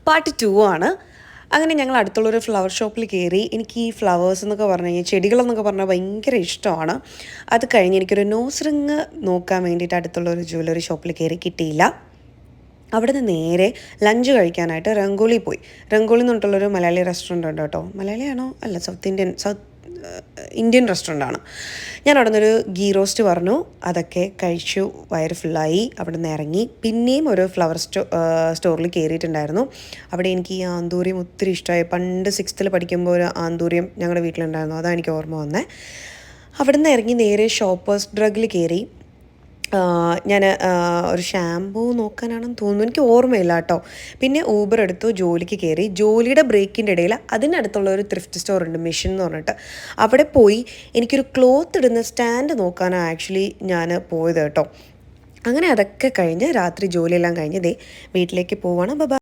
Part 2 ആണ്. അങ്ങനെ ഞങ്ങൾ അടുത്തുള്ളൊരു ഫ്ലവർ ഷോപ്പിൽ കയറി. എനിക്ക് ഈ ഫ്ലവേഴ്സ് എന്നൊക്കെ പറഞ്ഞു കഴിഞ്ഞാൽ, ചെടികളെന്നൊക്കെ പറഞ്ഞാൽ ഭയങ്കര ഇഷ്ടമാണ്. അത് കഴിഞ്ഞ് എനിക്കൊരു നോസ് റിങ് നോക്കാൻ വേണ്ടിയിട്ട് അടുത്തുള്ളൊരു ജ്വല്ലറി ഷോപ്പിൽ കയറി, കിട്ടിയില്ല. അവിടുന്ന് നേരെ ലഞ്ച് കഴിക്കാനായിട്ട് രംഗോളി പോയി. രംഗോളി എന്ന് പറഞ്ഞിട്ടുള്ളൊരു മലയാളി റെസ്റ്റോറൻ്റ് ഉണ്ട് കേട്ടോ. മലയാളിയാണോ? അല്ല, സൗത്ത് ഇന്ത്യൻ റെസ്റ്റോറൻ്റാണ്. ഞാൻ അവിടെ നിന്നൊരു ഗീ റോസ്റ്റ് പറഞ്ഞു, അതൊക്കെ കഴിച്ചു, വയറ് ഫുള്ളായി. അവിടെ നിന്ന് ഇറങ്ങി പിന്നെയും ഒരു ഫ്ലവർ സ്റ്റോറിൽ കയറിയിട്ടുണ്ടായിരുന്നു. അവിടെ എനിക്ക് ഈ ആന്തൂര്യം ഒത്തിരി ഇഷ്ടമായി. പണ്ട് 6th പഠിക്കുമ്പോൾ ഒരു ആന്തൂര്യം ഞങ്ങളുടെ വീട്ടിലുണ്ടായിരുന്നു, അതാണ് എനിക്ക് ഓർമ്മ വന്നത്. അവിടെ നിന്ന് ഇറങ്ങി നേരെ ഷോപ്പേഴ്സ് ഡ്രഗിൽ കയറി. ഞാൻ ഒരു ഷാമ്പൂ നോക്കാനാണെന്ന് തോന്നുന്നു, എനിക്ക് ഓർമ്മയില്ല കേട്ടോ. പിന്നെ ഊബർ എടുത്തു, ജോലിക്ക് കയറി. ജോലിയുടെ ബ്രേക്കിൻ്റെ ഇടയിൽ അതിനടുത്തുള്ള ഒരു ത്രിഫ്റ്റ് സ്റ്റോർ ഉണ്ട്, മിഷൻ എന്ന് പറഞ്ഞിട്ട്. അവിടെ പോയി എനിക്കൊരു ക്ലോത്ത് ഇടുന്ന സ്റ്റാൻഡ് നോക്കാനാണ് ആക്ച്വലി ഞാൻ പോയത് കേട്ടോ. അങ്ങനെ അതൊക്കെ കഴിഞ്ഞ് രാത്രി ജോലിയെല്ലാം കഴിഞ്ഞ് വീട്ടിലേക്ക് പോവാണ്.